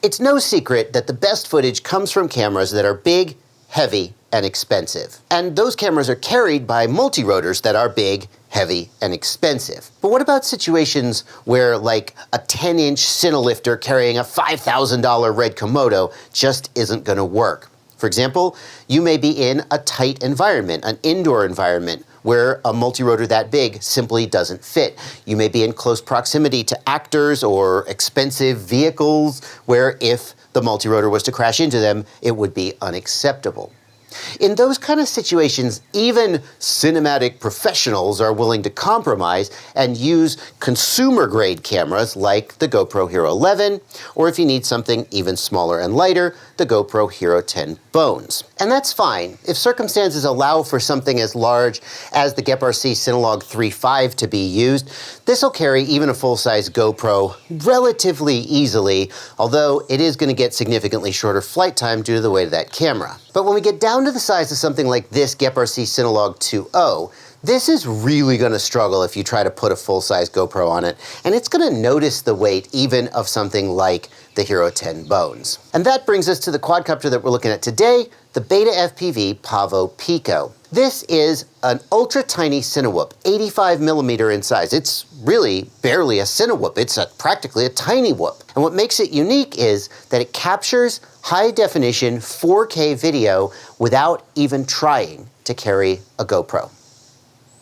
It's no secret that the best footage comes from cameras that are big, heavy, and expensive. And those cameras are carried by multi-rotors that are big, heavy, and expensive. But what about situations where like a 10-inch Cinelifter carrying a $5,000 red Komodo just isn't gonna work? For example, you may be in a tight environment, an indoor environment, where a multi-rotor that big simply doesn't fit. You may be in close proximity to actors or expensive vehicles where if the multi-rotor was to crash into them, it would be unacceptable. In those kind of situations, even cinematic professionals are willing to compromise and use consumer-grade cameras like the GoPro Hero 11, or if you need something even smaller and lighter, the GoPro Hero 10 Bones. And that's fine. If circumstances allow for something as large as the GepRC Cinelog 3.5 to be used, this will carry even a full-size GoPro relatively easily, although it is going to get significantly shorter flight time due to the weight of that camera. But when we get down to the size of something like this GepRC Cinelog 2.0, this is really going to struggle if you try to put a full-size GoPro on it, and it's going to notice the weight even of something like the Hero 10 Bones. And that brings us to the quadcopter that we're looking at today, the BETAFPV PAVO PICO. This is an ultra tiny Cinewhoop, 85mm in size. It's really barely a Cinewhoop, it's practically a tiny whoop. And what makes it unique is that it captures high definition 4K video without even trying to carry a GoPro.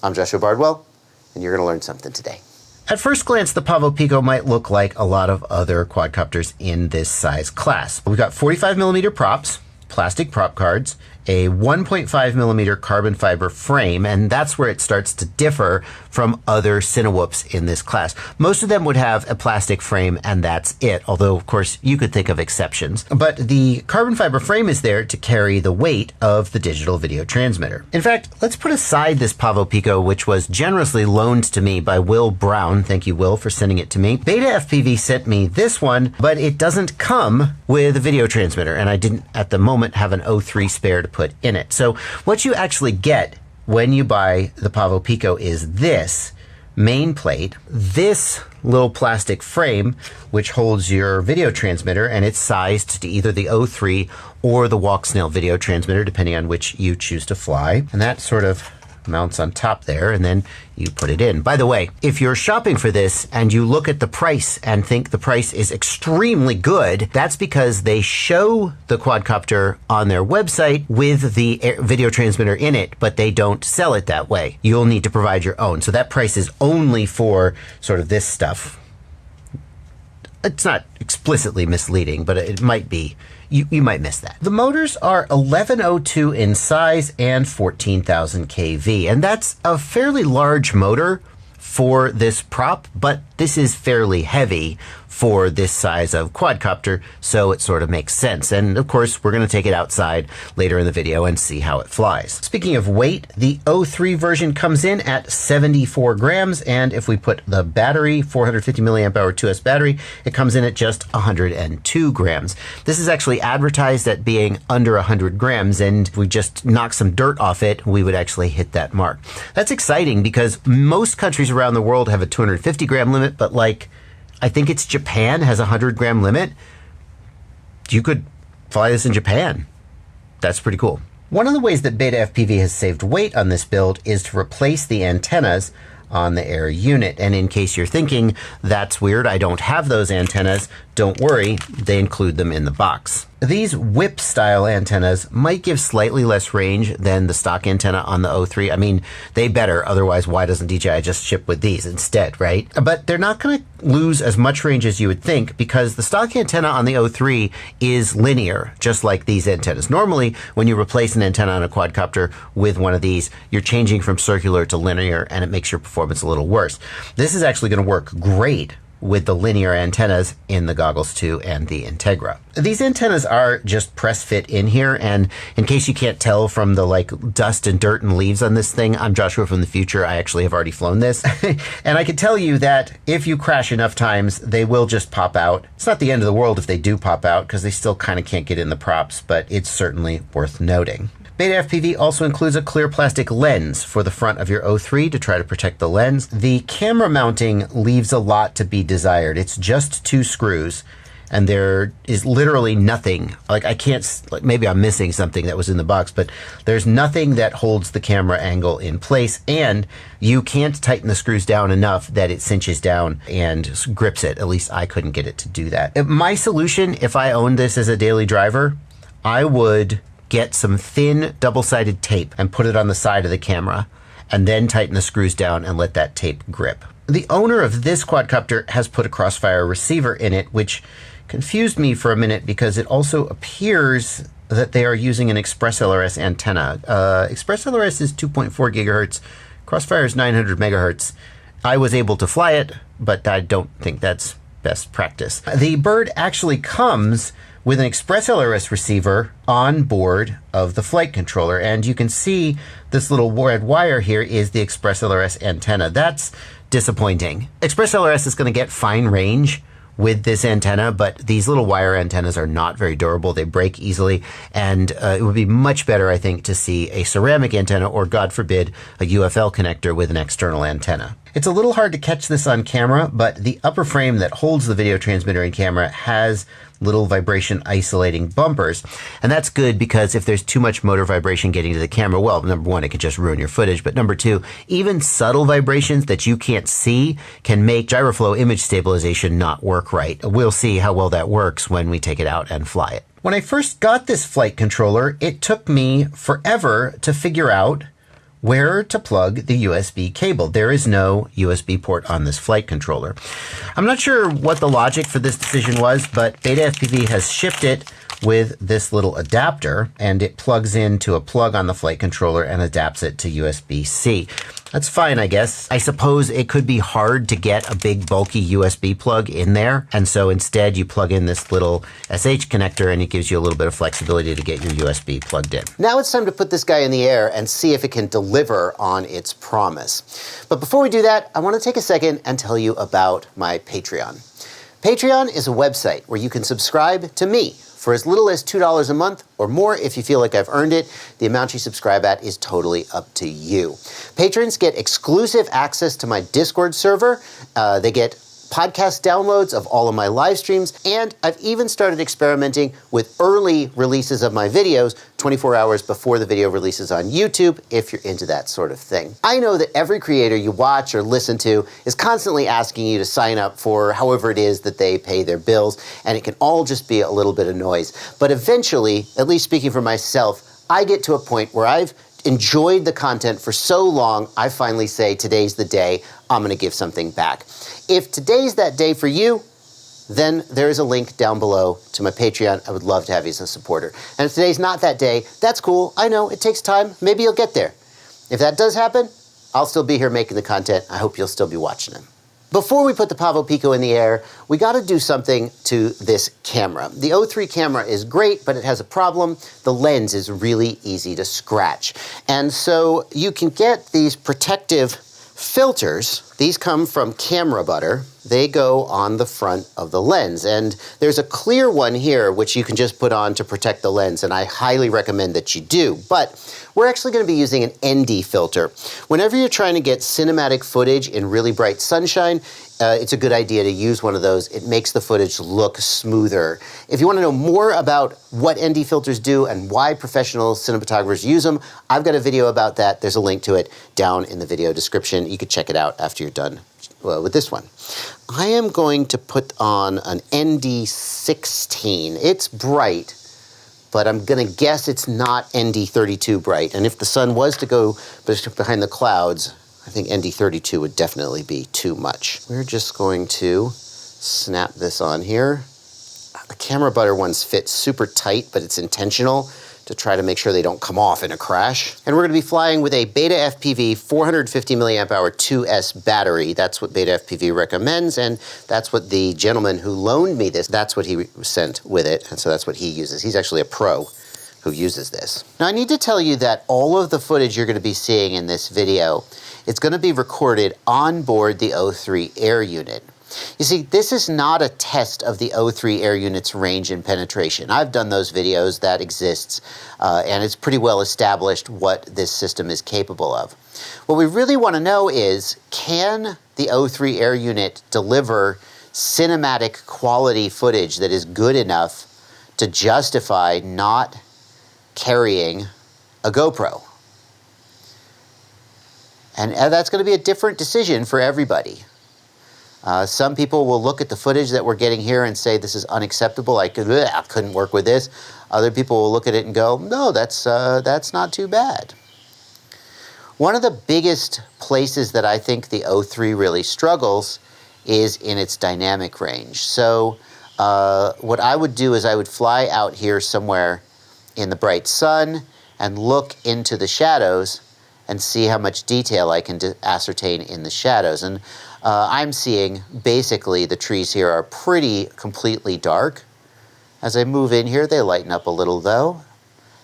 I'm Joshua Bardwell, and you're gonna learn something today. At first glance, the Pavo Pico might look like a lot of other quadcopters in this size class. We've got 45mm props, plastic prop cards, a 1.5mm carbon fiber frame, and that's where it starts to differ from other Cinewhoops in this class. Most of them would have a plastic frame and that's it, although of course you could think of exceptions. But the carbon fiber frame is there to carry the weight of the digital video transmitter. In fact, let's put aside this Pavo Pico, which was generously loaned to me by Will Brown. Thank you, Will, for sending it to me. BETAFPV sent me this one, but it doesn't come with a video transmitter, and I didn't at the moment have an O3 spare to put in it. So what you actually get when you buy the Pavo Pico is this main plate, this little plastic frame which holds your video transmitter, and it's sized to either the O3 or the walk snail video transmitter depending on which you choose to fly, and that sort of mounts on top there, and then you put it in. By the way, if you're shopping for this and you look at the price and think the price is extremely good, that's because they show the quadcopter on their website with the video transmitter in it, but they don't sell it that way. You'll need to provide your own. So that price is only for sort of this stuff. It's not explicitly misleading, but it might be. You might miss that. The motors are 1102 in size and 14,000 kV, and that's a fairly large motor for this prop, but this is fairly heavy for this size of quadcopter, so it sort of makes sense. And of course, we're going to take it outside later in the video and see how it flies. Speaking of weight, the O3 version comes in at 74 grams, and if we put the battery, 450 milliamp hour 2S battery, it comes in at just 102 grams. This is actually advertised at being under 100 grams, and if we just knock some dirt off it, we would actually hit that mark. That's exciting because most countries around the world have a 250 gram limit, but like, I think it's Japan has a 100 gram limit. You could fly this in Japan. That's pretty cool. One of the ways that BETAFPV has saved weight on this build is to replace the antennas on the Air Unit. And in case you're thinking, that's weird, I don't have those antennas, don't worry, they include them in the box. These whip style antennas might give slightly less range than the stock antenna on the O3. I mean, they better, otherwise why doesn't DJI just ship with these instead, right? But they're not going to lose as much range as you would think because the stock antenna on the O3 is linear, just like these antennas. Normally, when you replace an antenna on a quadcopter with one of these, you're changing from circular to linear, and it makes your performance a little worse. This is actually going to work great with the linear antennas in the Goggles 2 and the Integra. These antennas are just press fit in here, and in case you can't tell from the like dust and dirt and leaves on this thing, I'm Joshua from the future. I actually have already flown this. And I can tell you that if you crash enough times, they will just pop out. It's not the end of the world if they do pop out because they still kind of can't get in the props, but it's certainly worth noting. BETAFPV also includes a clear plastic lens for the front of your O3 to try to protect the lens. The camera mounting leaves a lot to be desired. It's just 2 screws, and there is literally nothing. Like I can't, like maybe I'm missing something that was in the box, but there's nothing that holds the camera angle in place, and you can't tighten the screws down enough that it cinches down and grips it. At least I couldn't get it to do that. My solution, if I owned this as a daily driver, I would get some thin double-sided tape and put it on the side of the camera, and then tighten the screws down and let that tape grip. The owner of this quadcopter has put a Crossfire receiver in it, which confused me for a minute because it also appears that they are using an Express LRS antenna. Express LRS is 2.4 gigahertz. Crossfire is 900 megahertz. I was able to fly it, but I don't think that's best practice. The bird actually comes with an Express LRS receiver on board of the flight controller, and you can see this little red wire here is the Express LRS antenna. That's disappointing. Express LRS is going to get fine range with this antenna, but these little wire antennas are not very durable. They break easily, and it would be much better, I think, to see a ceramic antenna or, God forbid, a UFL connector with an external antenna. It's a little hard to catch this on camera, but the upper frame that holds the video transmitter and camera has little vibration isolating bumpers. And that's good because if there's too much motor vibration getting to the camera, well, number one, it could just ruin your footage. But number two, even subtle vibrations that you can't see can make gyroflow image stabilization not work right. We'll see how well that works when we take it out and fly it. When I first got this flight controller, it took me forever to figure out where to plug the USB cable. There is no USB port on this flight controller. I'm not sure what the logic for this decision was, but BETAFPV has shipped it with this little adapter, and it plugs into a plug on the flight controller and adapts it to USB-C. That's fine, I guess. I suppose it could be hard to get a big bulky USB plug in there, and so instead you plug in this little SH connector and it gives you a little bit of flexibility to get your USB plugged in. Now it's time to put this guy in the air and see if it can deliver on its promise. But before we do that, I want to take a second and tell you about my Patreon. Patreon is a website where you can subscribe to me for as little as $2 a month, or more if you feel like I've earned it. The amount you subscribe at is totally up to you. Patrons get exclusive access to my Discord server. They get podcast downloads of all of my live streams, and I've even started experimenting with early releases of my videos 24 hours before the video releases on YouTube, if you're into that sort of thing. I know that every creator you watch or listen to is constantly asking you to sign up for however it is that they pay their bills, and it can all just be a little bit of noise. But eventually, at least speaking for myself, I get to a point where I've enjoyed the content for so long, I finally say, today's the day, I'm gonna give something back. If today's that day for you, then there is a link down below to my Patreon. I would love to have you as a supporter. And if today's not that day, that's cool. I know, it takes time. Maybe you'll get there. If that does happen, I'll still be here making the content. I hope you'll still be watching it. Before we put the Pavo Pico in the air, we got to do something to this camera. The O3 camera is great, but it has a problem. The lens is really easy to scratch. And so you can get these protective filters. These come from Camera Butter. They go on the front of the lens. And there's a clear one here, which you can just put on to protect the lens, and I highly recommend that you do. But we're actually going to be using an ND filter. Whenever you're trying to get cinematic footage in really bright sunshine, it's a good idea to use one of those. It makes the footage look smoother. If you want to know more about what ND filters do and why professional cinematographers use them, I've got a video about that. There's a link to it down in the video description. You can check it out after you're done with this one. I am going to put on an ND16. It's bright, but I'm gonna guess it's not ND32 bright. And if the sun was to go behind the clouds, I think ND32 would definitely be too much. We're just going to snap this on here. The Camera Butter ones fit super tight, but it's intentional to try to make sure they don't come off in a crash. And we're gonna be flying with a BETAFPV 450 milliamp hour 2S battery. That's what BETAFPV recommends, and that's what the gentleman who loaned me this, that's what he sent with it, and so that's what he uses. He's actually a pro who uses this. Now I need to tell you that all of the footage you're gonna be seeing in this video, it's gonna be recorded on board the O3 Air Unit. You see, this is not a test of the O3 Air Unit's range and penetration. I've done those videos, that exists, and it's pretty well established what this system is capable of. What we really want to know is, can the O3 Air Unit deliver cinematic quality footage that is good enough to justify not carrying a GoPro. And that's going to be a different decision for everybody. Some people will look at the footage that we're getting here and say, this is unacceptable, I couldn't work with this. Other people will look at it and go, no, that's not too bad. One of the biggest places that I think the O3 really struggles is in its dynamic range. So what I would do is I would fly out here somewhere in the bright sun and look into the shadows and see how much detail I can ascertain in the shadows. And I'm seeing basically the trees here are pretty completely dark. As I move in here, they lighten up a little though.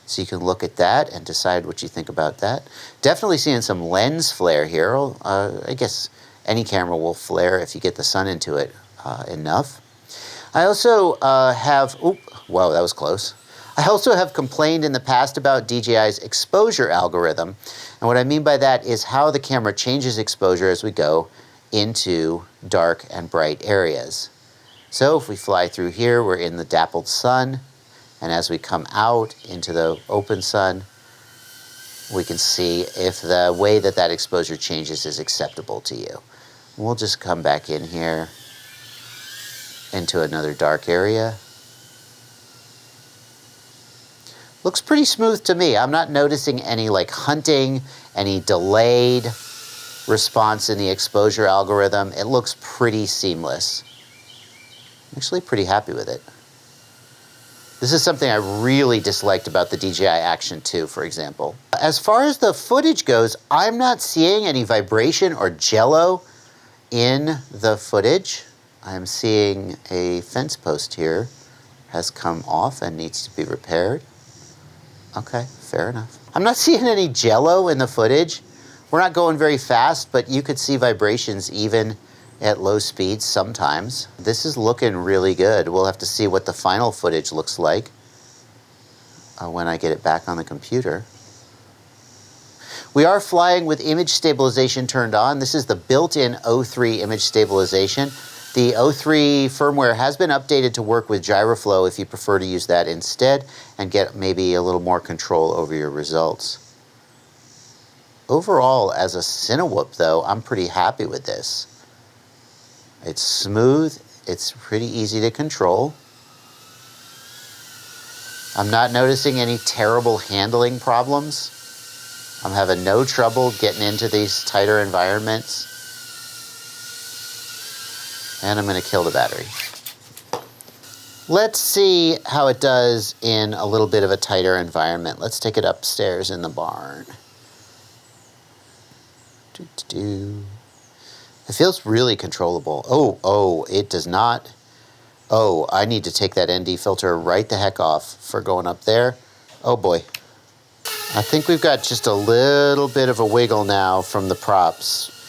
So you can look at that and decide what you think about that. Definitely seeing some lens flare here. I guess any camera will flare if you get the sun into it enough. I also have, whoa, that was close. I also have complained in the past about DJI's exposure algorithm. And what I mean by that is how the camera changes exposure as we go into dark and bright areas. So if we fly through here, we're in the dappled sun. And as we come out into the open sun, we can see if the way that that exposure changes is acceptable to you. We'll just come back in here into another dark area. Looks pretty smooth to me. I'm not noticing any like hunting, any delayed response in the exposure algorithm. It looks pretty seamless. I'm actually pretty happy with it. This is something I really disliked about the DJI Action 2, for example. As far as the footage goes, I'm not seeing any vibration or jello in the footage. I'm seeing a fence post here has come off and needs to be repaired. Okay, fair enough. I'm not seeing any jello in the footage. We're not going very fast, but you could see vibrations even at low speeds sometimes. This is looking really good. We'll have to see what the final footage looks like when I get it back on the computer. We are flying with image stabilization turned on. This is the built-in O3 image stabilization. The O3 firmware has been updated to work with gyroflow if you prefer to use that instead and get maybe a little more control over your results. Overall, as a Cinewhoop though, I'm pretty happy with this. It's smooth, it's pretty easy to control. I'm not noticing any terrible handling problems. I'm having no trouble getting into these tighter environments. And I'm going to kill the battery. Let's see how it does in a little bit of a tighter environment. Let's take it upstairs in the barn. It feels really controllable. Oh, it does not. Oh, I need to take that ND filter right the heck off for going up there. Oh boy. I think we've got just a little bit of a wiggle now from the props.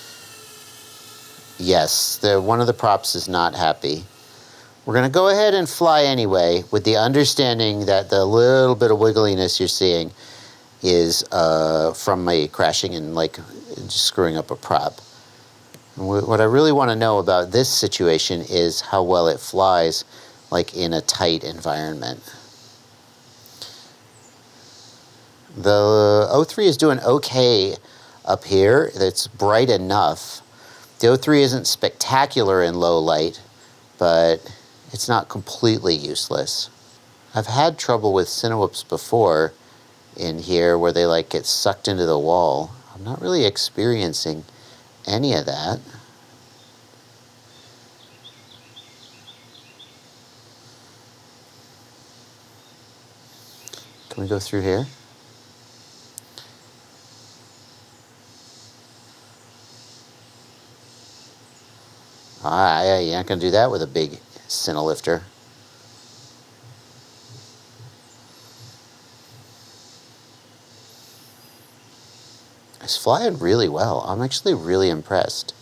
Yes, one of the props is not happy. We're going to go ahead and fly anyway with the understanding that the little bit of wiggliness you're seeing is from my crashing and like just screwing up a prop. What I really want to know about this situation is how well it flies like in a tight environment. The O3 is doing okay up here. It's bright enough. The O3 isn't spectacular in low light, but it's not completely useless. I've had trouble with Cinewhoops before in here where they like get sucked into the wall. I'm not really experiencing any of that. Can we go through here? You're not going to do that with a big Cinelifter. It's flying really well. I'm actually really impressed.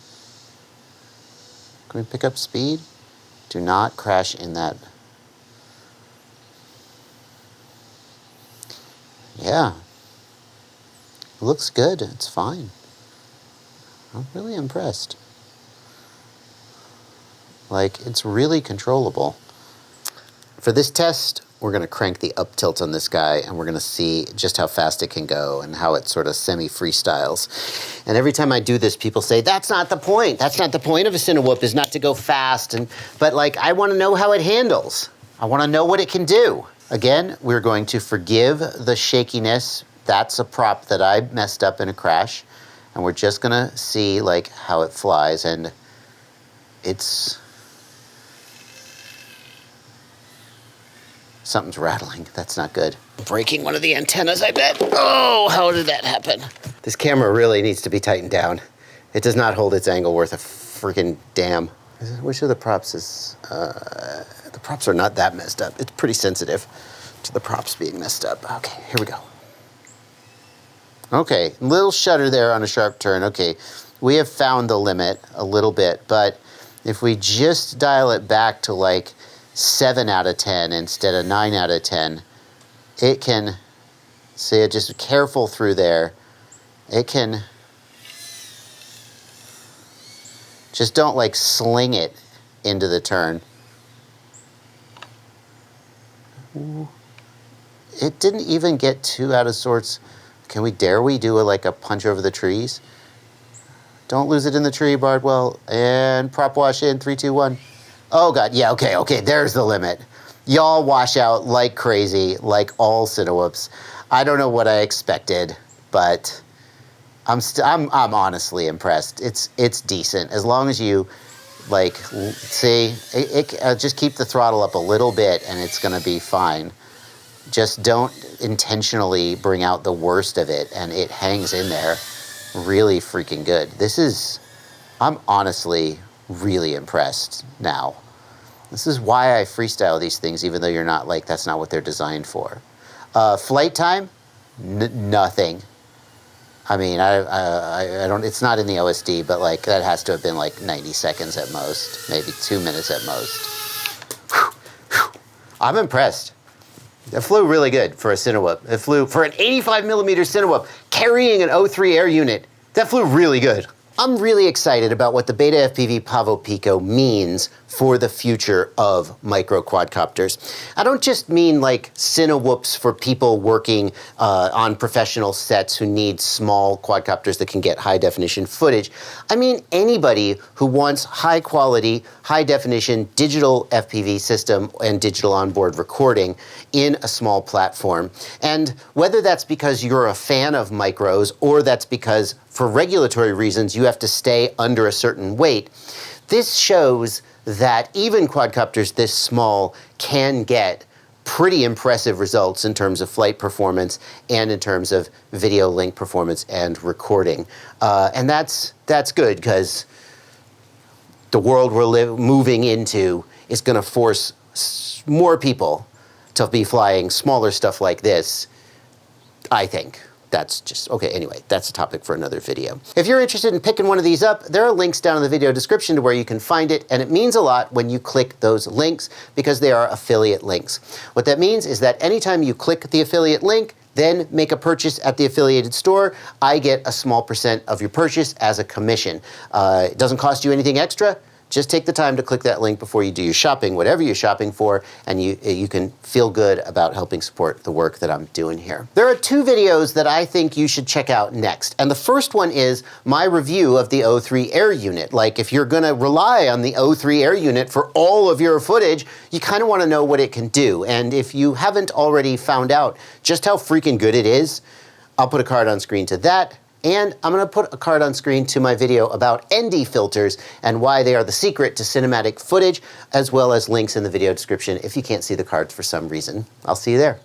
Can we pick up speed? Do not crash in that. Yeah. It looks good. It's fine. I'm really impressed. Like, it's really controllable. For this test, we're gonna crank the up tilt on this guy, and we're gonna see just how fast it can go and how it sort of semi-freestyles. And every time I do this, people say, that's not the point. That's not the point of a Cinewhoop, is not to go fast. But like, I wanna know how it handles. I wanna know what it can do. Again, we're going to forgive the shakiness. That's a prop that I messed up in a crash. And we're just gonna see like how it flies, and something's rattling. That's not good. Breaking one of the antennas, I bet. Oh, how did that happen? This camera really needs to be tightened down. It does not hold its angle worth a freaking damn. Which of the props is, the props are not that messed up. It's pretty sensitive to the props being messed up. Okay, here we go. Okay, little shutter there on a sharp turn. Okay, we have found the limit a little bit, but if we just dial it back to like 7 out of 10 instead of 9 out of 10, it can, see, just careful through there, it can, just don't like sling it into the turn. Ooh. It didn't even get too out of sorts. Dare we do like a punch over the trees? Don't lose it in the tree, Bardwell. And prop wash in, 3, 2, 1. Oh God, yeah, okay, there's the limit. Y'all wash out like crazy, like all Cinewhoops. I don't know what I expected, but I'm honestly impressed. It's decent, as long as you like, see, just keep the throttle up a little bit and it's gonna be fine. Just don't intentionally bring out the worst of it, and it hangs in there really freaking good. I'm honestly really impressed now. This is why I freestyle these things, even though you're not like, that's not what they're designed for. Flight time, nothing. I mean, I don't, it's not in the OSD, but like that has to have been like 90 seconds at most, maybe 2 minutes at most. Whew, whew. I'm impressed. It flew really good for a Cinewhoop. It flew for an 85mm Cinewhoop carrying an O3 Air Unit. That flew really good. I'm really excited about what the BETAFPV PAVO PICO means for the future of micro quadcopters. I don't just mean like Cinewhoops for people working on professional sets who need small quadcopters that can get high definition footage. I mean anybody who wants high quality, high definition digital FPV system and digital onboard recording in a small platform. And whether that's because you're a fan of micros or that's because for regulatory reasons you have to stay under a certain weight, this shows that even quadcopters this small can get pretty impressive results in terms of flight performance and in terms of video link performance and recording. And that's good, because the world we're moving into is going to force more people to be flying smaller stuff like this, I think. That's just, okay, anyway, that's a topic for another video. If you're interested in picking one of these up, there are links down in the video description to where you can find it, and it means a lot when you click those links because they are affiliate links. What that means is that anytime you click the affiliate link, then make a purchase at the affiliated store, I get a small % of your purchase as a commission. It doesn't cost you anything extra. Just take the time to click that link before you do your shopping, whatever you're shopping for, and you can feel good about helping support the work that I'm doing here. There are 2 videos that I think you should check out next. And the first one is my review of the O3 Air Unit. Like, if you're gonna rely on the O3 Air Unit for all of your footage, you kind of want to know what it can do. And if you haven't already found out just how freaking good it is, I'll put a card on screen to that. And I'm going to put a card on screen to my video about ND filters and why they are the secret to cinematic footage, as well as links in the video description if you can't see the cards for some reason. I'll see you there.